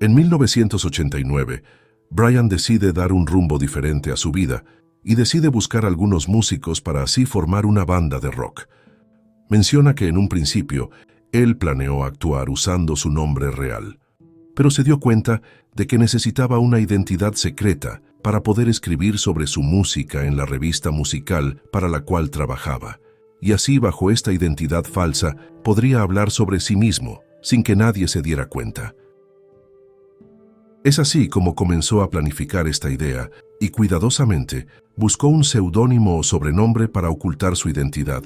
En 1989, Brian decide dar un rumbo diferente a su vida y decide buscar algunos músicos para así formar una banda de rock. Menciona que en un principio, él planeó actuar usando su nombre real, pero se dio cuenta de que necesitaba una identidad secreta para poder escribir sobre su música en la revista musical para la cual trabajaba, y así bajo esta identidad falsa podría hablar sobre sí mismo sin que nadie se diera cuenta. Es así como comenzó a planificar esta idea y cuidadosamente buscó un seudónimo o sobrenombre para ocultar su identidad.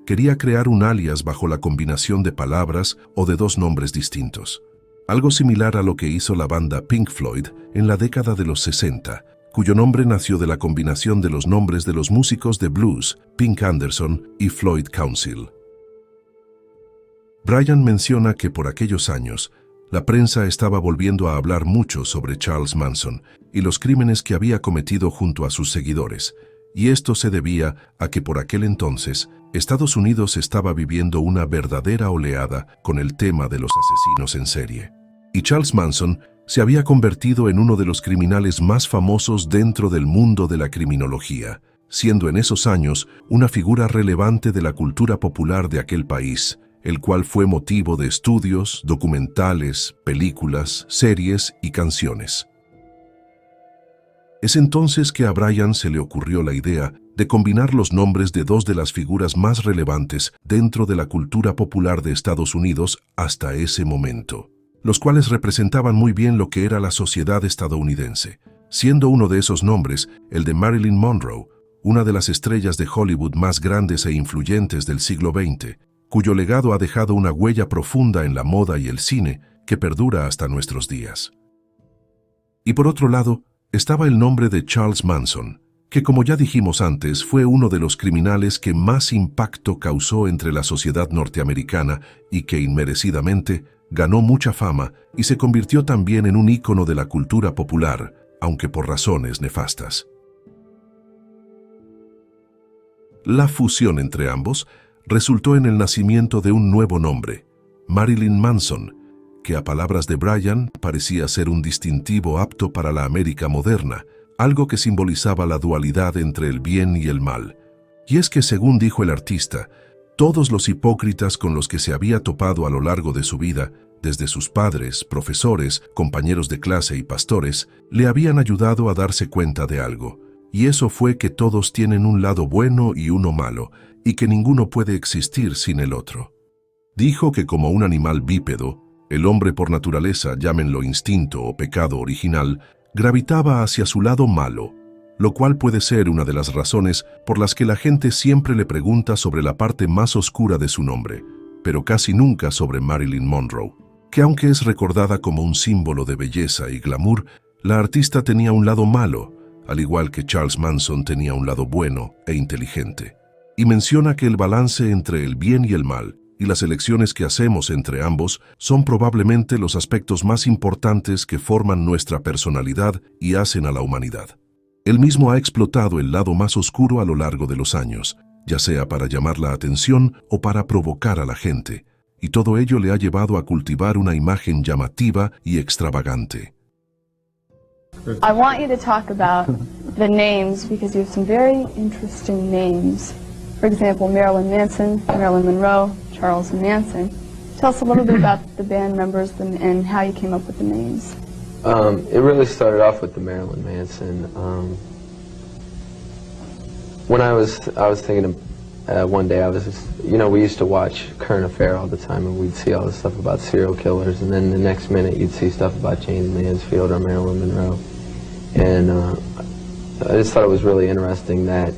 Quería crear un alias bajo la combinación de palabras o de dos nombres distintos. Algo similar a lo que hizo la banda Pink Floyd en la década de los 60, cuyo nombre nació de la combinación de los nombres de los músicos de blues Pink Anderson y Floyd Council. Brian menciona que por aquellos años, la prensa estaba volviendo a hablar mucho sobre Charles Manson y los crímenes que había cometido junto a sus seguidores, y esto se debía a que por aquel entonces Estados Unidos estaba viviendo una verdadera oleada con el tema de los asesinos en serie. Y Charles Manson se había convertido en uno de los criminales más famosos dentro del mundo de la criminología, siendo en esos años una figura relevante de la cultura popular de aquel país, el cual fue motivo de estudios, documentales, películas, series y canciones. Es entonces que a Brian se le ocurrió la idea de combinar los nombres de dos de las figuras más relevantes dentro de la cultura popular de Estados Unidos hasta ese momento, los cuales representaban muy bien lo que era la sociedad estadounidense, siendo uno de esos nombres el de Marilyn Monroe, una de las estrellas de Hollywood más grandes e influyentes del siglo XX, cuyo legado ha dejado una huella profunda en la moda y el cine que perdura hasta nuestros días. Y por otro lado, estaba el nombre de Charles Manson, que como ya dijimos antes fue uno de los criminales que más impacto causó entre la sociedad norteamericana y que inmerecidamente ganó mucha fama y se convirtió también en un ícono de la cultura popular, aunque por razones nefastas. La fusión entre ambos resultó en el nacimiento de un nuevo nombre, Marilyn Manson, que a palabras de Brian parecía ser un distintivo apto para la América moderna, algo que simbolizaba la dualidad entre el bien y el mal. Y es que, según dijo el artista, todos los hipócritas con los que se había topado a lo largo de su vida, desde sus padres, profesores, compañeros de clase y pastores, le habían ayudado a darse cuenta de algo, y eso fue que todos tienen un lado bueno y uno malo, y que ninguno puede existir sin el otro. Dijo que como un animal bípedo, el hombre por naturaleza, llámenlo instinto o pecado original, gravitaba hacia su lado malo, lo cual puede ser una de las razones por las que la gente siempre le pregunta sobre la parte más oscura de su nombre, pero casi nunca sobre Marilyn Monroe, que aunque es recordada como un símbolo de belleza y glamour, la artista tenía un lado malo, al igual que Charles Manson tenía un lado bueno e inteligente. Y menciona que el balance entre el bien y el mal, y las elecciones que hacemos entre ambos, son probablemente los aspectos más importantes que forman nuestra personalidad y hacen a la humanidad. Él mismo ha explotado el lado más oscuro a lo largo de los años, ya sea para llamar la atención o para provocar a la gente, y todo ello le ha llevado a cultivar una imagen llamativa y extravagante. I want you to talk about the names because you have some very interesting names. For example, Marilyn Manson, Marilyn Monroe, Charles Manson. Tell us a little bit about the band members and how you came up with the names. It really started off with the Marilyn Manson. When I was thinking of, one day I was just, we used to watch Current Affair all the time, and we'd see all this stuff about serial killers, and then the next minute you'd see stuff about Jane Mansfield or Marilyn Monroe. And I just thought it was really interesting that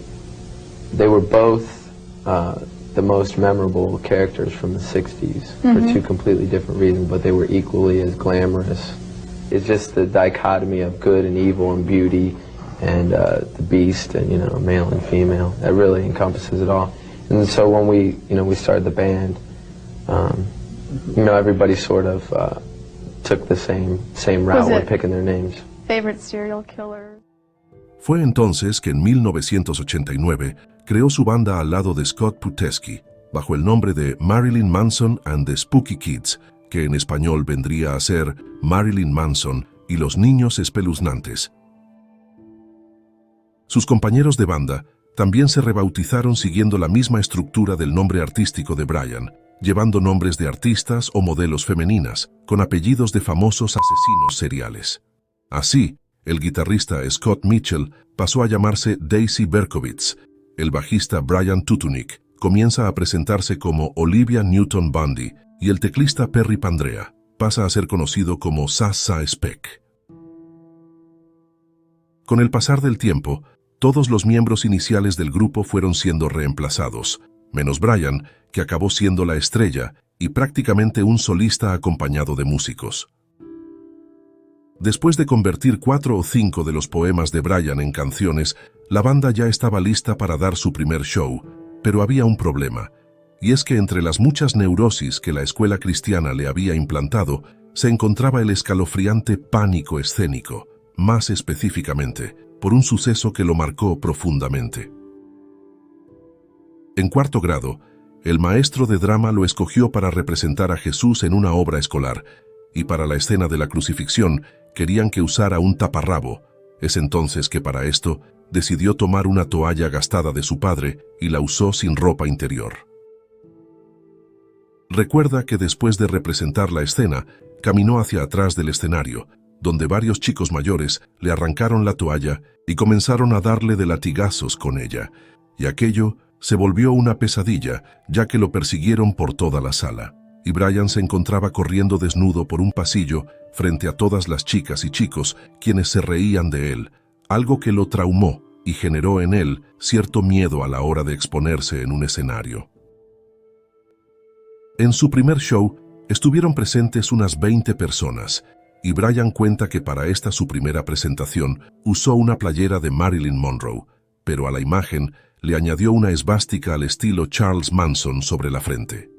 they were both the most memorable characters from the 60s for two completely different reasons, but they were equally as glamorous. It's just the dichotomy of good and evil and beauty and the beast and, male and female. That really encompasses it all. And so when we started the band, everybody sort of took the same route with picking their names. Favorite serial killer? Fue entonces que en 1989 creó su banda al lado de Scott Putesky, bajo el nombre de Marilyn Manson and the Spooky Kids, que en español vendría a ser Marilyn Manson y los niños espeluznantes. Sus compañeros de banda también se rebautizaron siguiendo la misma estructura del nombre artístico de Brian, llevando nombres de artistas o modelos femeninas, con apellidos de famosos asesinos seriales. Así, el guitarrista Scott Mitchell pasó a llamarse Daisy Berkowitz, el bajista Brian Tutunik comienza a presentarse como Olivia Newton-Bundy y el teclista Perry Pandrea pasa a ser conocido como Sasa Speck. Con el pasar del tiempo, todos los miembros iniciales del grupo fueron siendo reemplazados, menos Brian, que acabó siendo la estrella y prácticamente un solista acompañado de músicos. Después de convertir 4 o 5 de los poemas de Brian en canciones, la banda ya estaba lista para dar su primer show, pero había un problema, y es que entre las muchas neurosis que la escuela cristiana le había implantado, se encontraba el escalofriante pánico escénico, más específicamente, por un suceso que lo marcó profundamente. En cuarto grado, el maestro de drama lo escogió para representar a Jesús en una obra escolar, y para la escena de la crucifixión querían que usara un taparrabo. Es entonces que para esto decidió tomar una toalla gastada de su padre y la usó sin ropa interior. Recuerda que después de representar la escena, caminó hacia atrás del escenario, donde varios chicos mayores le arrancaron la toalla y comenzaron a darle de latigazos con ella, y aquello se volvió una pesadilla, ya que lo persiguieron por toda la sala, y Brian se encontraba corriendo desnudo por un pasillo frente a todas las chicas y chicos quienes se reían de él, algo que lo traumó y generó en él cierto miedo a la hora de exponerse en un escenario. En su primer show estuvieron presentes unas 20 personas, y Brian cuenta que para esta su primera presentación usó una playera de Marilyn Monroe, pero a la imagen le añadió una esvástica al estilo Charles Manson sobre la frente.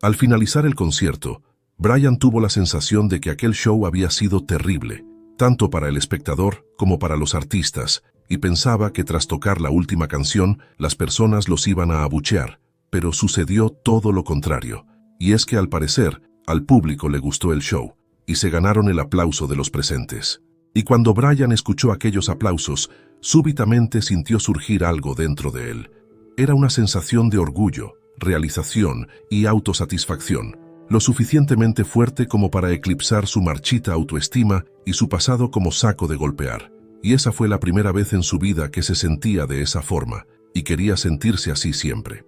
Al finalizar el concierto, Brian tuvo la sensación de que aquel show había sido terrible, tanto para el espectador como para los artistas, y pensaba que tras tocar la última canción, las personas los iban a abuchear, pero sucedió todo lo contrario, y es que al parecer, al público le gustó el show, y se ganaron el aplauso de los presentes. Y cuando Brian escuchó aquellos aplausos, súbitamente sintió surgir algo dentro de él. Era una sensación de orgullo, realización y autosatisfacción, lo suficientemente fuerte como para eclipsar su marchita autoestima y su pasado como saco de golpear. Y esa fue la primera vez en su vida que se sentía de esa forma, y quería sentirse así siempre.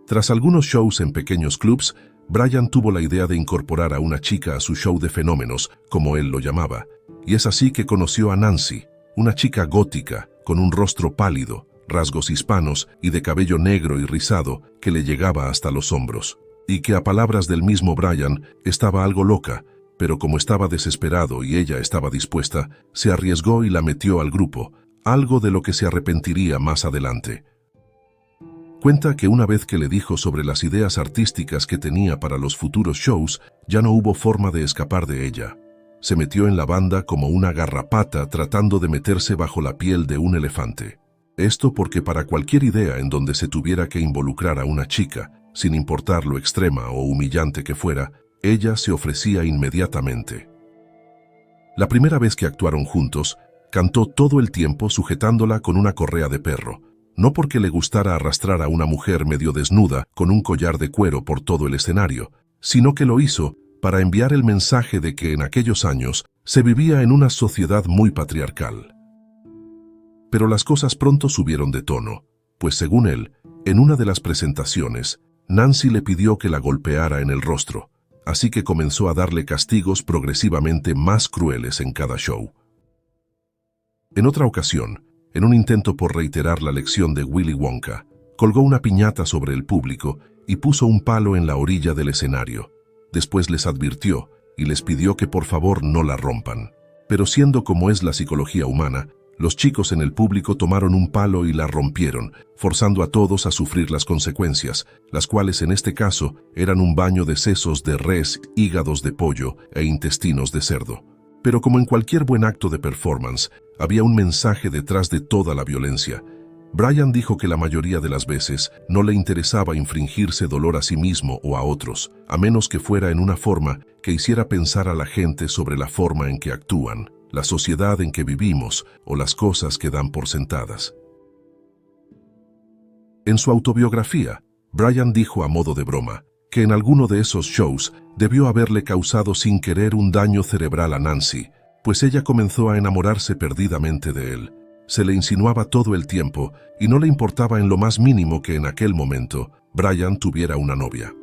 Tras algunos shows en pequeños clubs, Brian tuvo la idea de incorporar a una chica a su show de fenómenos, como él lo llamaba, y es así que conoció a Nancy, una chica gótica, con un rostro pálido, rasgos hispanos y de cabello negro y rizado que le llegaba hasta los hombros, y que a palabras del mismo Brian estaba algo loca, pero como estaba desesperado y ella estaba dispuesta, se arriesgó y la metió al grupo, algo de lo que se arrepentiría más adelante. Cuenta que una vez que le dijo sobre las ideas artísticas que tenía para los futuros shows, ya no hubo forma de escapar de ella. Se metió en la banda como una garrapata tratando de meterse bajo la piel de un elefante. Esto porque para cualquier idea en donde se tuviera que involucrar a una chica, sin importar lo extrema o humillante que fuera, ella se ofrecía inmediatamente. La primera vez que actuaron juntos, cantó todo el tiempo sujetándola con una correa de perro, no porque le gustara arrastrar a una mujer medio desnuda con un collar de cuero por todo el escenario, sino que lo hizo para enviar el mensaje de que en aquellos años se vivía en una sociedad muy patriarcal. Pero las cosas pronto subieron de tono, pues según él, en una de las presentaciones, Nancy le pidió que la golpeara en el rostro, así que comenzó a darle castigos progresivamente más crueles en cada show. En otra ocasión, en un intento por reiterar la lección de Willy Wonka, colgó una piñata sobre el público y puso un palo en la orilla del escenario. Después les advirtió y les pidió que por favor no la rompan. Pero siendo como es la psicología humana, los chicos en el público tomaron un palo y la rompieron, forzando a todos a sufrir las consecuencias, las cuales en este caso eran un baño de sesos de res, hígados de pollo e intestinos de cerdo. Pero como en cualquier buen acto de performance, había un mensaje detrás de toda la violencia, Brian dijo que la mayoría de las veces no le interesaba infligirse dolor a sí mismo o a otros, a menos que fuera en una forma que hiciera pensar a la gente sobre la forma en que actúan, la sociedad en que vivimos o las cosas que dan por sentadas. En su autobiografía, Brian dijo a modo de broma que en alguno de esos shows debió haberle causado sin querer un daño cerebral a Nancy, pues ella comenzó a enamorarse perdidamente de él. Se le insinuaba todo el tiempo y no le importaba en lo más mínimo que en aquel momento Brian tuviera una novia.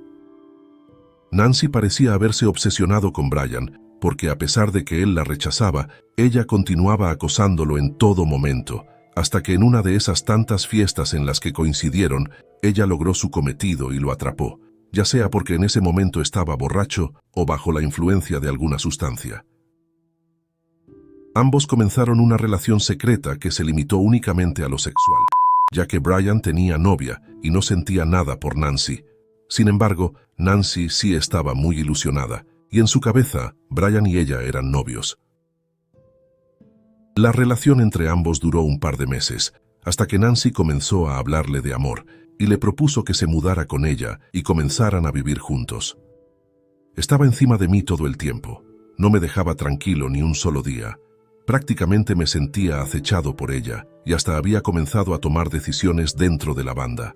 Nancy parecía haberse obsesionado con Brian, porque a pesar de que él la rechazaba, ella continuaba acosándolo en todo momento, hasta que en una de esas tantas fiestas en las que coincidieron, ella logró su cometido y lo atrapó, ya sea porque en ese momento estaba borracho o bajo la influencia de alguna sustancia. Ambos comenzaron una relación secreta que se limitó únicamente a lo sexual, ya que Brian tenía novia y no sentía nada por Nancy. Sin embargo, Nancy sí estaba muy ilusionada, y en su cabeza, Brian y ella eran novios. La relación entre ambos duró un par de meses, hasta que Nancy comenzó a hablarle de amor, y le propuso que se mudara con ella y comenzaran a vivir juntos. Estaba encima de mí todo el tiempo, no me dejaba tranquilo ni un solo día. Prácticamente me sentía acechado por ella y hasta había comenzado a tomar decisiones dentro de la banda.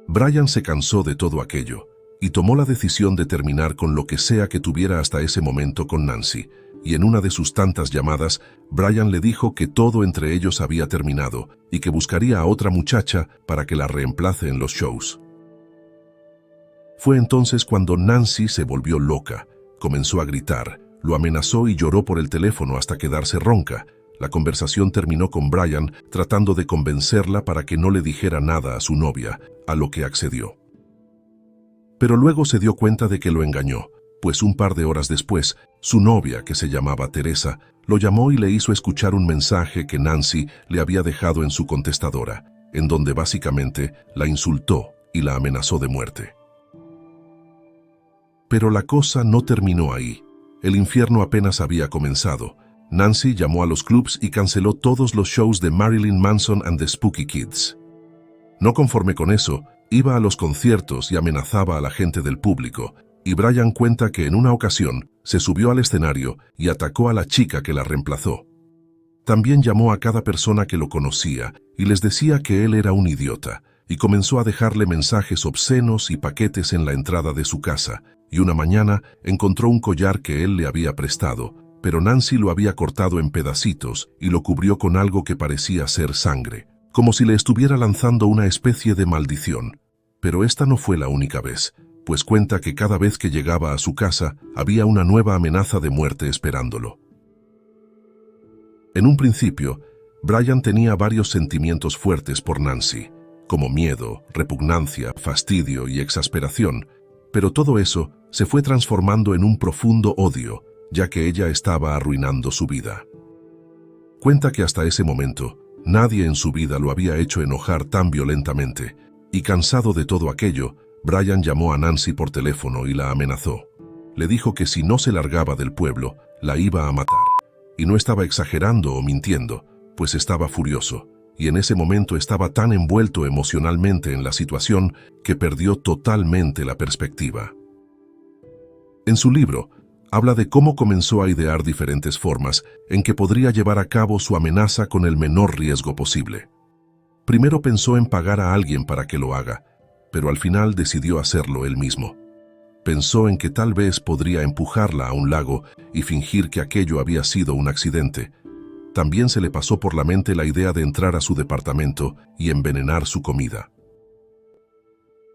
Brian se cansó de todo aquello y tomó la decisión de terminar con lo que sea que tuviera hasta ese momento con Nancy, y en una de sus tantas llamadas, Brian le dijo que todo entre ellos había terminado y que buscaría a otra muchacha para que la reemplace en los shows. Fue entonces cuando Nancy se volvió loca, comenzó a gritar, lo amenazó y lloró por el teléfono hasta quedarse ronca. La conversación terminó con Brian tratando de convencerla para que no le dijera nada a su novia, a lo que accedió. Pero luego se dio cuenta de que lo engañó, pues un par de horas después, su novia, que se llamaba Teresa, lo llamó y le hizo escuchar un mensaje que Nancy le había dejado en su contestadora, en donde básicamente la insultó y la amenazó de muerte. Pero la cosa no terminó ahí. El infierno apenas había comenzado. Nancy llamó a los clubs y canceló todos los shows de Marilyn Manson and the Spooky Kids. No conforme con eso, iba a los conciertos y amenazaba a la gente del público, y Brian cuenta que en una ocasión se subió al escenario y atacó a la chica que la reemplazó. También llamó a cada persona que lo conocía y les decía que él era un idiota, y comenzó a dejarle mensajes obscenos y paquetes en la entrada de su casa, y una mañana encontró un collar que él le había prestado, pero Nancy lo había cortado en pedacitos y lo cubrió con algo que parecía ser sangre, como si le estuviera lanzando una especie de maldición. Pero esta no fue la única vez, pues cuenta que cada vez que llegaba a su casa había una nueva amenaza de muerte esperándolo. En un principio, Brian tenía varios sentimientos fuertes por Nancy, como miedo, repugnancia, fastidio y exasperación, pero todo eso se fue transformando en un profundo odio, ya que ella estaba arruinando su vida. Cuenta que hasta ese momento, nadie en su vida lo había hecho enojar tan violentamente, y cansado de todo aquello, Brian llamó a Nancy por teléfono y la amenazó. Le dijo que si no se largaba del pueblo, la iba a matar. Y no estaba exagerando o mintiendo, pues estaba furioso, y en ese momento estaba tan envuelto emocionalmente en la situación que perdió totalmente la perspectiva. En su libro, habla de cómo comenzó a idear diferentes formas en que podría llevar a cabo su amenaza con el menor riesgo posible. Primero pensó en pagar a alguien para que lo haga, pero al final decidió hacerlo él mismo. Pensó en que tal vez podría empujarla a un lago y fingir que aquello había sido un accidente. También se le pasó por la mente la idea de entrar a su departamento y envenenar su comida.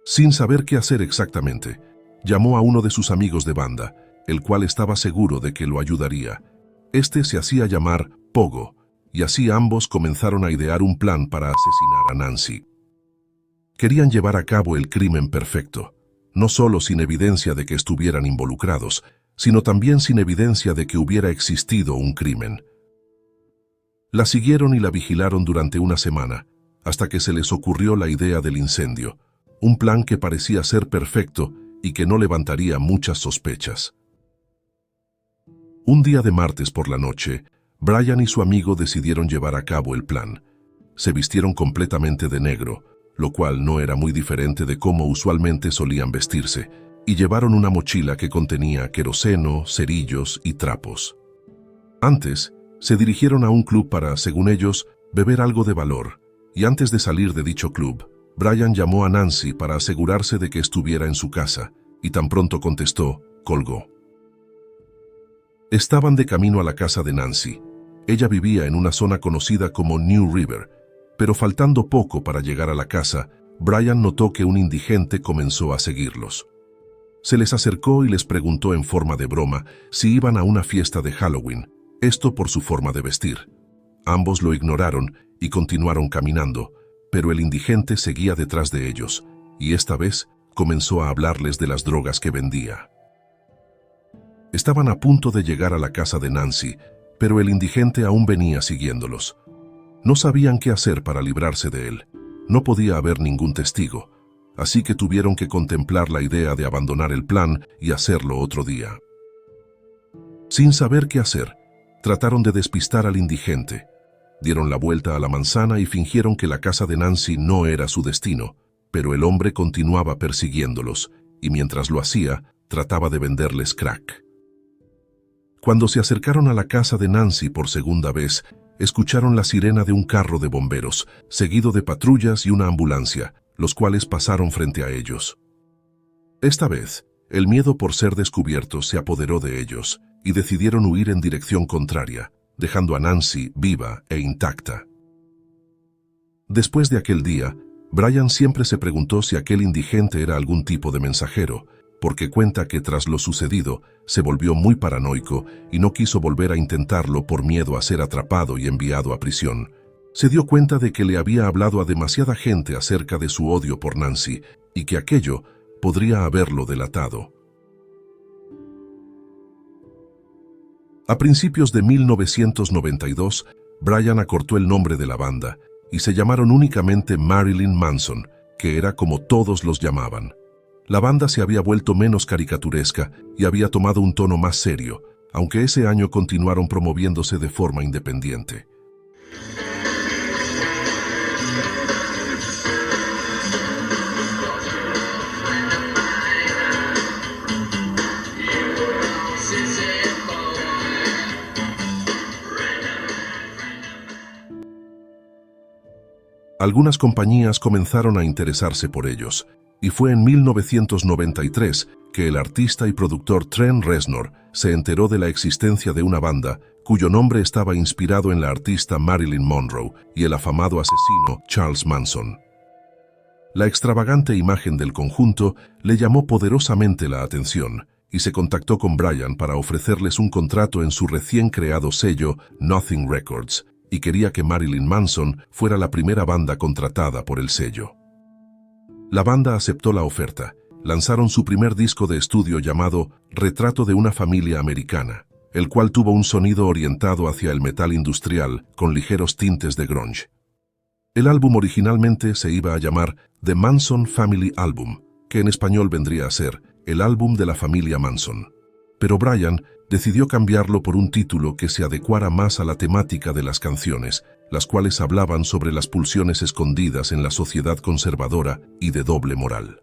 Sin saber qué hacer exactamente, llamó a uno de sus amigos de banda, el cual estaba seguro de que lo ayudaría. Este se hacía llamar Pogo, y así ambos comenzaron a idear un plan para asesinar a Nancy. Querían llevar a cabo el crimen perfecto, no solo sin evidencia de que estuvieran involucrados, sino también sin evidencia de que hubiera existido un crimen. La siguieron y la vigilaron durante una semana, hasta que se les ocurrió la idea del incendio, un plan que parecía ser perfecto y que no levantaría muchas sospechas. Un día de martes por la noche, Brian y su amigo decidieron llevar a cabo el plan. se vistieron completamente de negro, lo cual no era muy diferente de cómo usualmente solían vestirse, y llevaron una mochila que contenía queroseno, cerillos y trapos. Antes, se dirigieron a un club para, según ellos, beber algo de valor, y antes de salir de dicho club, Brian llamó a Nancy para asegurarse de que estuviera en su casa, y tan pronto contestó, colgó. Estaban de camino a la casa de Nancy. Ella vivía en una zona conocida como New River, pero faltando poco para llegar a la casa, Brian notó que un indigente comenzó a seguirlos. Se les acercó y les preguntó en forma de broma si iban a una fiesta de Halloween, esto por su forma de vestir. Ambos lo ignoraron y continuaron caminando, pero el indigente seguía detrás de ellos, y esta vez comenzó a hablarles de las drogas que vendía. Estaban a punto de llegar a la casa de Nancy, pero el indigente aún venía siguiéndolos. No sabían qué hacer para librarse de él. No podía haber ningún testigo, así que tuvieron que contemplar la idea de abandonar el plan y hacerlo otro día. Sin saber qué hacer, trataron de despistar al indigente. Dieron la vuelta a la manzana y fingieron que la casa de Nancy no era su destino, pero el hombre continuaba persiguiéndolos, y mientras lo hacía, trataba de venderles crack. Cuando se acercaron a la casa de Nancy por segunda vez, escucharon la sirena de un carro de bomberos, seguido de patrullas y una ambulancia, los cuales pasaron frente a ellos. Esta vez, el miedo por ser descubiertos se apoderó de ellos, y decidieron huir en dirección contraria, dejando a Nancy viva e intacta. Después de aquel día, Brian siempre se preguntó si aquel indigente era algún tipo de mensajero, porque cuenta que tras lo sucedido se volvió muy paranoico y no quiso volver a intentarlo por miedo a ser atrapado y enviado a prisión. Se dio cuenta de que le había hablado a demasiada gente acerca de su odio por Nancy y que aquello podría haberlo delatado. A principios de 1992, Brian acortó el nombre de la banda y se llamaron únicamente Marilyn Manson, que era como todos los llamaban. La banda se había vuelto menos caricaturesca y había tomado un tono más serio, aunque ese año continuaron promoviéndose de forma independiente. Algunas compañías comenzaron a interesarse por ellos, y fue en 1993 que el artista y productor Trent Reznor se enteró de la existencia de una banda cuyo nombre estaba inspirado en la artista Marilyn Monroe y el afamado asesino Charles Manson. La extravagante imagen del conjunto le llamó poderosamente la atención y se contactó con Brian para ofrecerles un contrato en su recién creado sello Nothing Records, y quería que Marilyn Manson fuera la primera banda contratada por el sello. La banda aceptó la oferta. Lanzaron su primer disco de estudio llamado Retrato de una familia americana, el cual tuvo un sonido orientado hacia el metal industrial con ligeros tintes de grunge. El álbum originalmente se iba a llamar The Manson Family Album, que en español vendría a ser El álbum de la familia Manson. Pero Brian decidió cambiarlo por un título que se adecuara más a la temática de las canciones, las cuales hablaban sobre las pulsiones escondidas en la sociedad conservadora y de doble moral.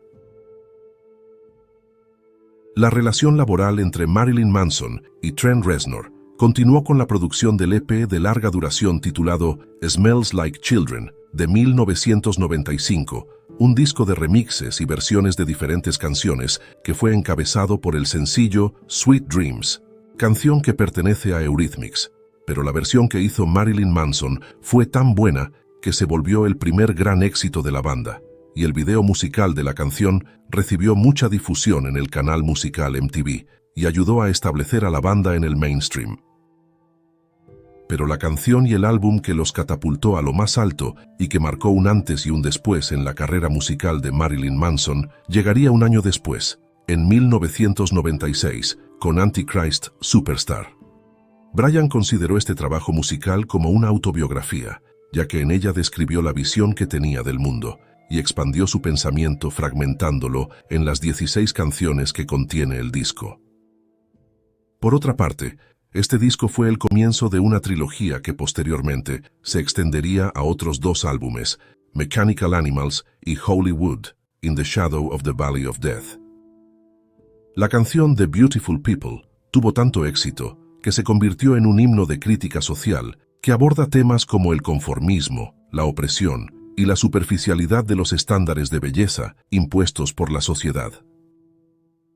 La relación laboral entre Marilyn Manson y Trent Reznor continuó con la producción del EP de larga duración titulado Smells Like Children de 1995, un disco de remixes y versiones de diferentes canciones que fue encabezado por el sencillo Sweet Dreams, canción que pertenece a Eurythmics, pero la versión que hizo Marilyn Manson fue tan buena que se volvió el primer gran éxito de la banda, y el video musical de la canción recibió mucha difusión en el canal musical MTV y ayudó a establecer a la banda en el mainstream. Pero la canción y el álbum que los catapultó a lo más alto y que marcó un antes y un después en la carrera musical de Marilyn Manson llegaría un año después, en 1996, con Antichrist Superstar. Brian consideró este trabajo musical como una autobiografía, ya que en ella describió la visión que tenía del mundo y expandió su pensamiento fragmentándolo en las 16 canciones que contiene el disco. Por otra parte, Este disco fue el comienzo de una trilogía que posteriormente se extendería a otros 2 álbumes, Mechanical Animals y Holy Wood, In the Shadow of the Valley of Death. La canción The Beautiful People tuvo tanto éxito que se convirtió en un himno de crítica social que aborda temas como el conformismo, la opresión y la superficialidad de los estándares de belleza impuestos por la sociedad.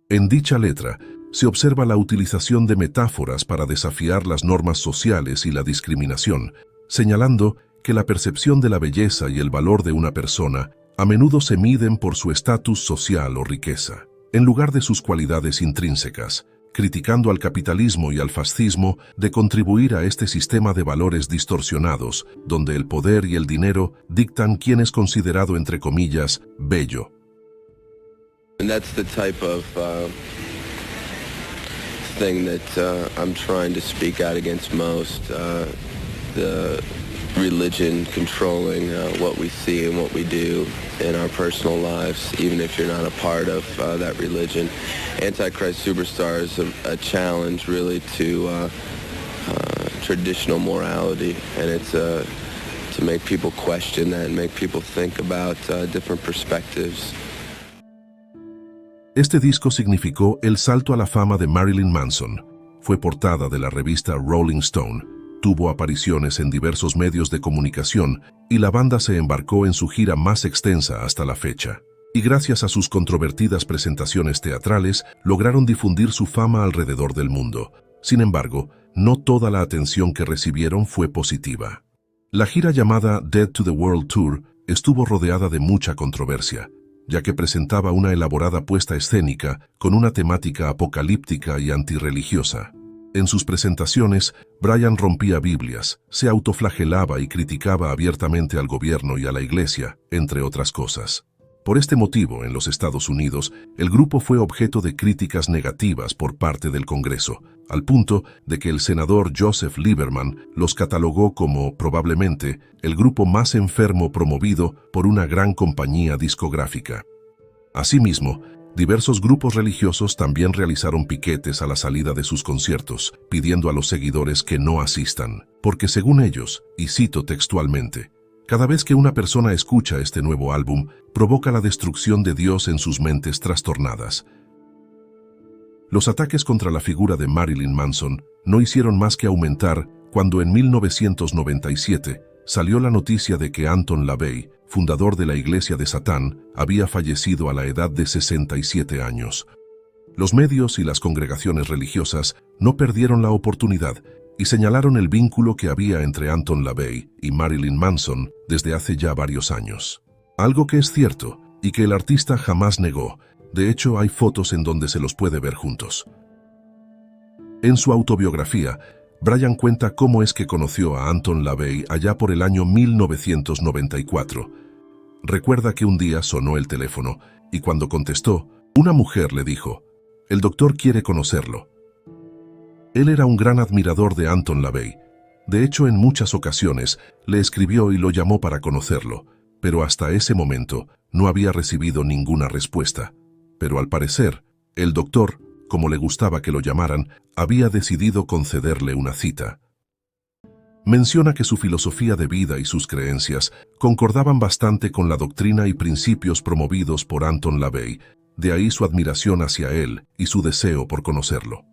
En dicha letra se observa la utilización de metáforas para desafiar las normas sociales y la discriminación, señalando que la percepción de la belleza y el valor de una persona a menudo se miden por su estatus social o riqueza, en lugar de sus cualidades intrínsecas, criticando al capitalismo y al fascismo de contribuir a este sistema de valores distorsionados, donde el poder y el dinero dictan quién es considerado, entre comillas, bello. And that's the type of thing that I'm trying to speak out against most, the religion controlling what we see and what we do in our personal lives, even if you're not a part of that religion. Antichrist Superstar is a challenge really to traditional morality, and it's to make people question that and make people think about different perspectives. Este disco significó el salto a la fama de Marilyn Manson. Fue portada de la revista Rolling Stone, tuvo apariciones en diversos medios de comunicación y la banda se embarcó en su gira más extensa hasta la fecha. Y gracias a sus controvertidas presentaciones teatrales, lograron difundir su fama alrededor del mundo. Sin embargo, no toda la atención que recibieron fue positiva. La gira llamada Dead to the World Tour estuvo rodeada de mucha controversia, ya que presentaba una elaborada puesta escénica con una temática apocalíptica y antirreligiosa. En sus presentaciones, Brian rompía Biblias, se autoflagelaba y criticaba abiertamente al gobierno y a la iglesia, entre otras cosas. Por este motivo, en los Estados Unidos, el grupo fue objeto de críticas negativas por parte del Congreso, al punto de que el senador Joseph Lieberman los catalogó como, probablemente, el grupo más enfermo promovido por una gran compañía discográfica. Asimismo, diversos grupos religiosos también realizaron piquetes a la salida de sus conciertos, pidiendo a los seguidores que no asistan, porque según ellos, y cito textualmente, cada vez que una persona escucha este nuevo álbum, provoca la destrucción de Dios en sus mentes trastornadas. Los ataques contra la figura de Marilyn Manson no hicieron más que aumentar cuando en 1997 salió la noticia de que Anton LaVey, fundador de la Iglesia de Satán, había fallecido a la edad de 67 años. Los medios y las congregaciones religiosas no perdieron la oportunidad y señalaron el vínculo que había entre Anton LaVey y Marilyn Manson desde hace ya varios años. Algo que es cierto y que el artista jamás negó. De hecho, hay fotos en donde se los puede ver juntos. En su autobiografía, Brian cuenta cómo es que conoció a Anton LaVey allá por el año 1994. Recuerda que un día sonó el teléfono y cuando contestó, una mujer le dijo, «El doctor quiere conocerlo». Él era un gran admirador de Anton LaVey. De hecho, en muchas ocasiones le escribió y lo llamó para conocerlo, pero hasta ese momento no había recibido ninguna respuesta. Pero al parecer, el doctor, como le gustaba que lo llamaran, había decidido concederle una cita. Menciona que su filosofía de vida y sus creencias concordaban bastante con la doctrina y principios promovidos por Anton LaVey, de ahí su admiración hacia él y su deseo por conocerlo.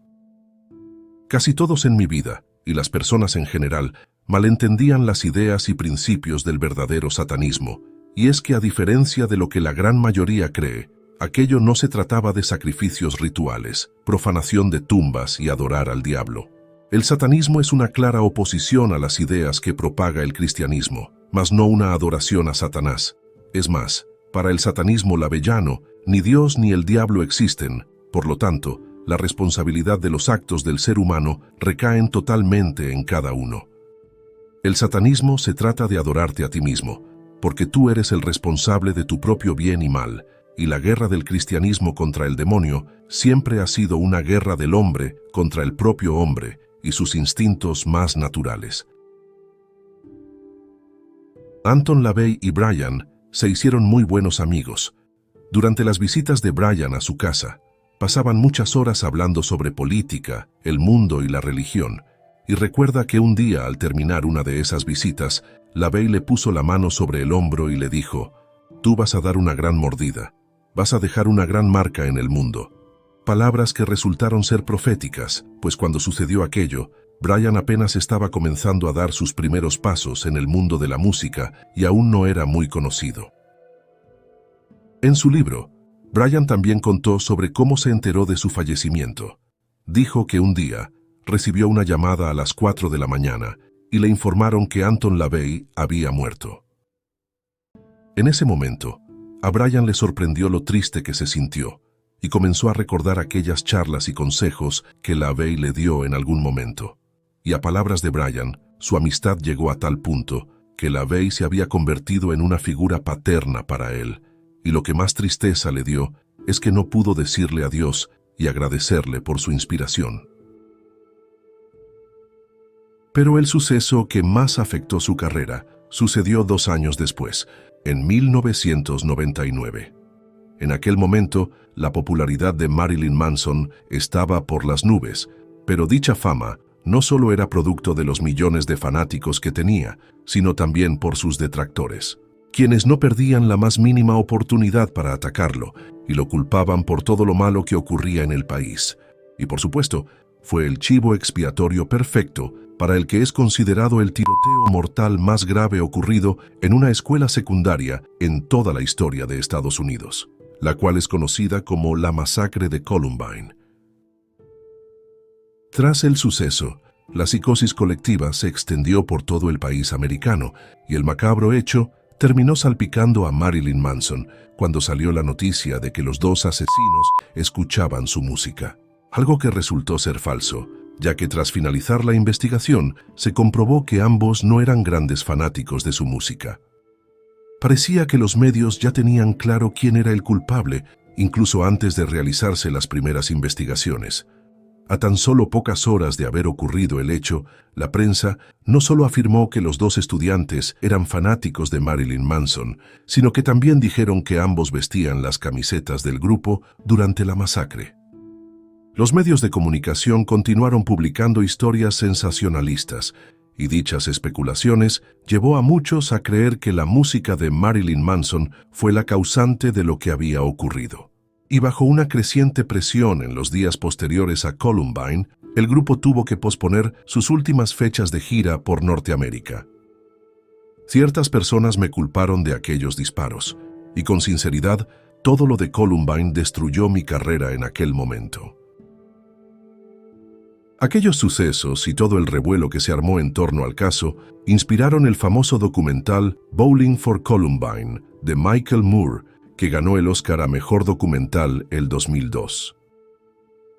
Casi todos en mi vida, y las personas en general, malentendían las ideas y principios del verdadero satanismo, y es que a diferencia de lo que la gran mayoría cree, aquello no se trataba de sacrificios rituales, profanación de tumbas y adorar al diablo. El satanismo es una clara oposición a las ideas que propaga el cristianismo, mas no una adoración a Satanás. Es más, para el satanismo lavellano, ni Dios ni el diablo existen, por lo tanto, la responsabilidad de los actos del ser humano recaen totalmente en cada uno. El satanismo se trata de adorarte a ti mismo, porque tú eres el responsable de tu propio bien y mal, y la guerra del cristianismo contra el demonio siempre ha sido una guerra del hombre contra el propio hombre y sus instintos más naturales. Anton LaVey y Brian se hicieron muy buenos amigos. Durante las visitas de Brian a su casa, Pasaban muchas horas hablando sobre política, el mundo y la religión, y recuerda que un día, al terminar una de esas visitas, LaVey le puso la mano sobre el hombro y le dijo: «Tú vas a dar una gran mordida, vas a dejar una gran marca en el mundo». Palabras que resultaron ser proféticas, pues cuando sucedió aquello, Brian apenas estaba comenzando a dar sus primeros pasos en el mundo de la música y aún no era muy conocido. En su libro, Brian también contó sobre cómo se enteró de su fallecimiento. Dijo que un día recibió una llamada a las 4 de la mañana y le informaron que Anton LaVey había muerto. En ese momento, a Brian le sorprendió lo triste que se sintió y comenzó a recordar aquellas charlas y consejos que LaVey le dio en algún momento. Y a palabras de Brian, su amistad llegó a tal punto que LaVey se había convertido en una figura paterna para él, y lo que más tristeza le dio es que no pudo decirle adiós y agradecerle por su inspiración. Pero el suceso que más afectó su carrera sucedió 2 años después, en 1999. En aquel momento, la popularidad de Marilyn Manson estaba por las nubes, pero dicha fama no solo era producto de los millones de fanáticos que tenía, sino también por sus detractores, quienes no perdían la más mínima oportunidad para atacarlo y lo culpaban por todo lo malo que ocurría en el país. Y por supuesto, fue el chivo expiatorio perfecto para el que es considerado el tiroteo mortal más grave ocurrido en una escuela secundaria en toda la historia de Estados Unidos, la cual es conocida como la masacre de Columbine. Tras el suceso, la psicosis colectiva se extendió por todo el país americano y el macabro hecho terminó salpicando a Marilyn Manson cuando salió la noticia de que los 2 asesinos escuchaban su música. Algo que resultó ser falso, ya que tras finalizar la investigación se comprobó que ambos no eran grandes fanáticos de su música. Parecía que los medios ya tenían claro quién era el culpable, incluso antes de realizarse las primeras investigaciones. A tan solo pocas horas de haber ocurrido el hecho, la prensa no solo afirmó que los 2 estudiantes eran fanáticos de Marilyn Manson, sino que también dijeron que ambos vestían las camisetas del grupo durante la masacre. Los medios de comunicación continuaron publicando historias sensacionalistas, y dichas especulaciones llevó a muchos a creer que la música de Marilyn Manson fue la causante de lo que había ocurrido. Y bajo una creciente presión en los días posteriores a Columbine, el grupo tuvo que posponer sus últimas fechas de gira por Norteamérica. Ciertas personas me culparon de aquellos disparos, y con sinceridad, todo lo de Columbine destruyó mi carrera en aquel momento. Aquellos sucesos y todo el revuelo que se armó en torno al caso inspiraron el famoso documental Bowling for Columbine de Michael Moore, que ganó el Oscar a Mejor Documental el 2002.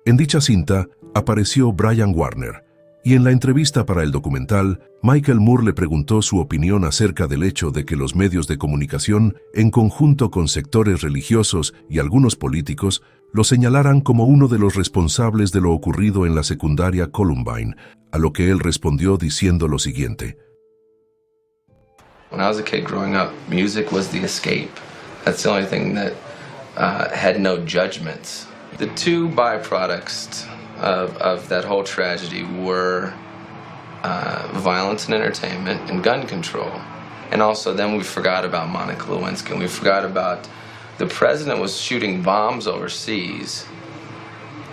En dicha cinta apareció Brian Warner, y en la entrevista para el documental, Michael Moore le preguntó su opinión acerca del hecho de que los medios de comunicación, en conjunto con sectores religiosos y algunos políticos, lo señalaran como uno de los responsables de lo ocurrido en la secundaria Columbine, a lo que él respondió diciendo lo siguiente. When I was a kid growing up, music was the escape. That's the only thing that had no judgments. The 2 byproducts of that whole tragedy were violence and entertainment and gun control. And also then we forgot about Monica Lewinsky, and we forgot about the president was shooting bombs overseas,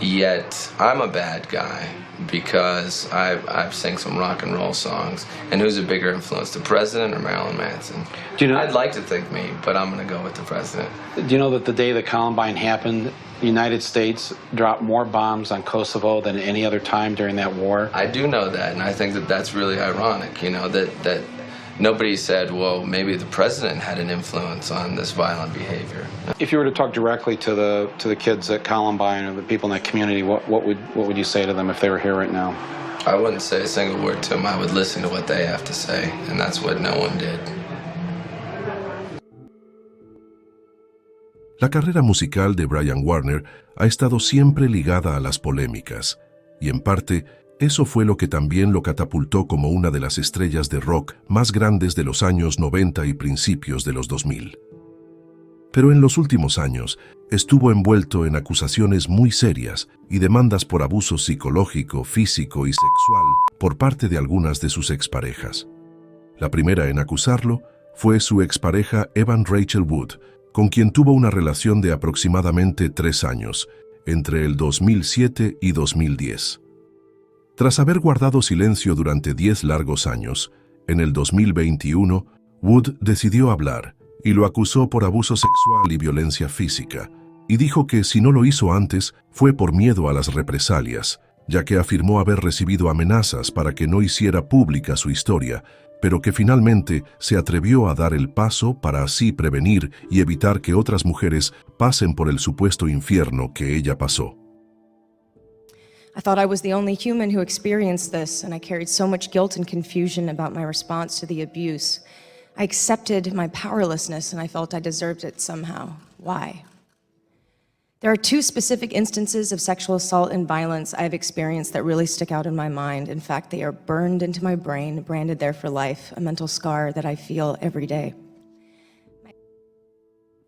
yet I'm a bad guy because I've sang some rock and roll songs. And who's a bigger influence, the president or Marilyn Manson? Do you know, I'd like to think me, but I'm going to go with the president. do you know that the day that Columbine happened, the United States dropped more bombs on Kosovo than any other time during that war? I do know that, and I think that that's really ironic, you know, that nobody said, well, maybe the president had an influence on this violent behavior. If you were to talk directly to the kids at Columbine or the people in that community, what would you say to them if they were here right now? I wouldn't say a single word to them. I would listen to what they have to say, and that's what no one did. La carrera musical de Brian Warner ha estado siempre ligada a las polémicas, y en parte, eso fue lo que también lo catapultó como una de las estrellas de rock más grandes de los años 90 y principios de los 2000. pero en los últimos años estuvo envuelto en acusaciones muy serias y demandas por abuso psicológico, físico y sexual por parte de algunas de sus exparejas. La primera en acusarlo fue su expareja Evan Rachel Wood, con quien tuvo una relación de aproximadamente 3 años, entre el 2007 y 2010. Tras haber guardado silencio durante 10 largos años, en el 2021, Wood decidió hablar y lo acusó por abuso sexual y violencia física, y dijo que si no lo hizo antes fue por miedo a las represalias, ya que afirmó haber recibido amenazas para que no hiciera pública su historia, pero que finalmente se atrevió a dar el paso para así prevenir y evitar que otras mujeres pasen por el supuesto infierno que ella pasó. I thought I was the only human who experienced this, and I carried so much guilt and confusion about my response to the abuse. I accepted my powerlessness, and I felt I deserved it somehow. Why? There are 2 specific instances of sexual assault and violence I have experienced that really stick out in my mind. In fact, they are burned into my brain, branded there for life, a mental scar that I feel every day.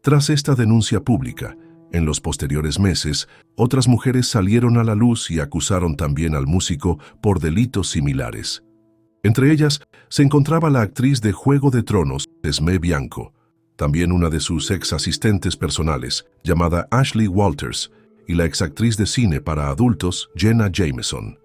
Tras esta denuncia pública, en los posteriores meses, otras mujeres salieron a la luz y acusaron también al músico por delitos similares. Entre ellas se encontraba la actriz de Juego de Tronos, Esme Bianco, también una de sus ex asistentes personales, llamada Ashley Walters, y la exactriz de cine para adultos, Jenna Jameson.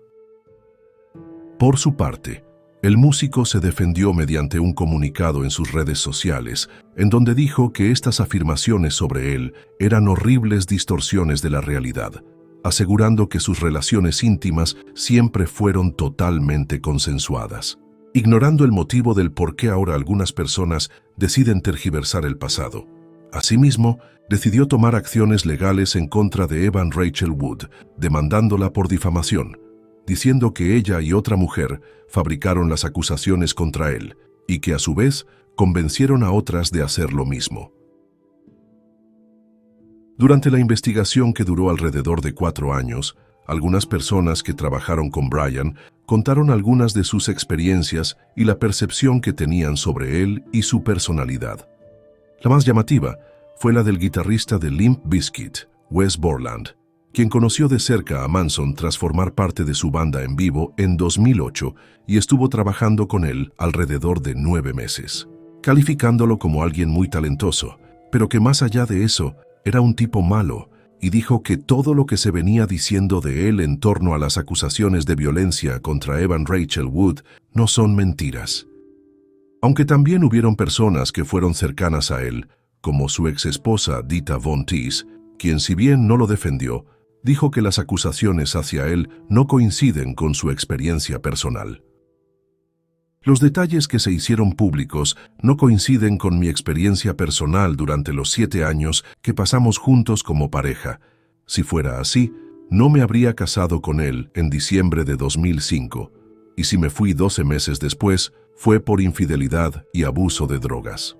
Por su parte, el músico se defendió mediante un comunicado en sus redes sociales, en donde dijo que estas afirmaciones sobre él eran horribles distorsiones de la realidad, asegurando que sus relaciones íntimas siempre fueron totalmente consensuadas, ignorando el motivo del por qué ahora algunas personas deciden tergiversar el pasado. Asimismo, decidió tomar acciones legales en contra de Evan Rachel Wood, demandándola por difamación, diciendo que ella y otra mujer fabricaron las acusaciones contra él y que a su vez convencieron a otras de hacer lo mismo. Durante la investigación, que duró alrededor de 4 años, algunas personas que trabajaron con Brian contaron algunas de sus experiencias y la percepción que tenían sobre él y su personalidad. La más llamativa fue la del guitarrista de Limp Bizkit, Wes Borland, quien conoció de cerca a Manson tras formar parte de su banda en vivo en 2008 y estuvo trabajando con él alrededor de 9 meses, calificándolo como alguien muy talentoso, pero que más allá de eso, era un tipo malo, y dijo que todo lo que se venía diciendo de él en torno a las acusaciones de violencia contra Evan Rachel Wood no son mentiras. Aunque también hubieron personas que fueron cercanas a él, como su exesposa Dita Von Teese, quien si bien no lo defendió, dijo que las acusaciones hacia él no coinciden con su experiencia personal. Los detalles que se hicieron públicos no coinciden con mi experiencia personal durante los 7 años que pasamos juntos como pareja. Si fuera así, no me habría casado con él en diciembre de 2005, y si me fui 12 meses después, fue por infidelidad y abuso de drogas.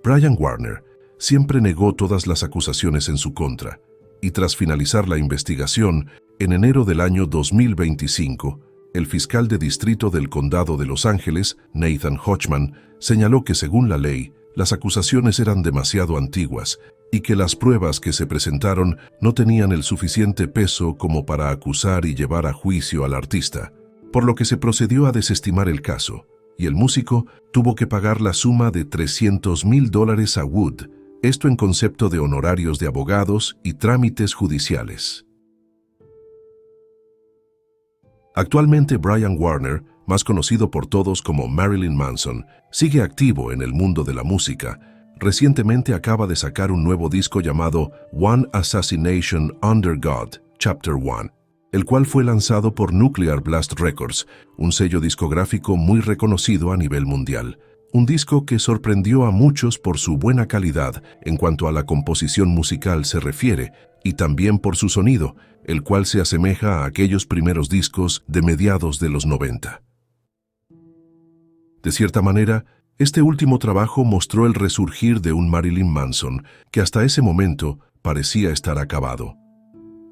Brian Warner siempre negó todas las acusaciones en su contra, y tras finalizar la investigación, en enero del año 2025, el fiscal de distrito del condado de Los Ángeles, Nathan Hodgman, señaló que según la ley, las acusaciones eran demasiado antiguas y que las pruebas que se presentaron no tenían el suficiente peso como para acusar y llevar a juicio al artista, por lo que se procedió a desestimar el caso, y el músico tuvo que pagar la suma de $300,000 a Wood, esto en concepto de honorarios de abogados y trámites judiciales. Actualmente Brian Warner, más conocido por todos como Marilyn Manson, sigue activo en el mundo de la música. Recientemente acaba de sacar un nuevo disco llamado One Assassination Under God, Chapter 1, el cual fue lanzado por Nuclear Blast Records, un sello discográfico muy reconocido a nivel mundial. Un disco que sorprendió a muchos por su buena calidad en cuanto a la composición musical se refiere, y también por su sonido, el cual se asemeja a aquellos primeros discos de mediados de los 90. De cierta manera, este último trabajo mostró el resurgir de un Marilyn Manson que hasta ese momento parecía estar acabado.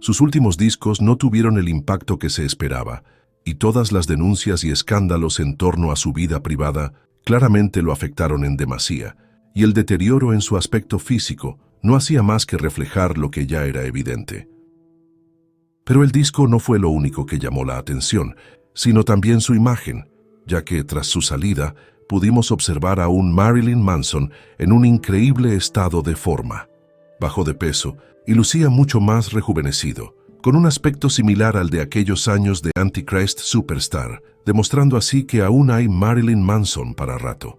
Sus últimos discos no tuvieron el impacto que se esperaba, y todas las denuncias y escándalos en torno a su vida privada claramente lo afectaron en demasía, y el deterioro en su aspecto físico no hacía más que reflejar lo que ya era evidente. Pero el disco no fue lo único que llamó la atención, sino también su imagen, ya que tras su salida pudimos observar a un Marilyn Manson en un increíble estado de forma. Bajó de peso y lucía mucho más rejuvenecido, con un aspecto similar al de aquellos años de Antichrist Superstar, demostrando así que aún hay Marilyn Manson para rato.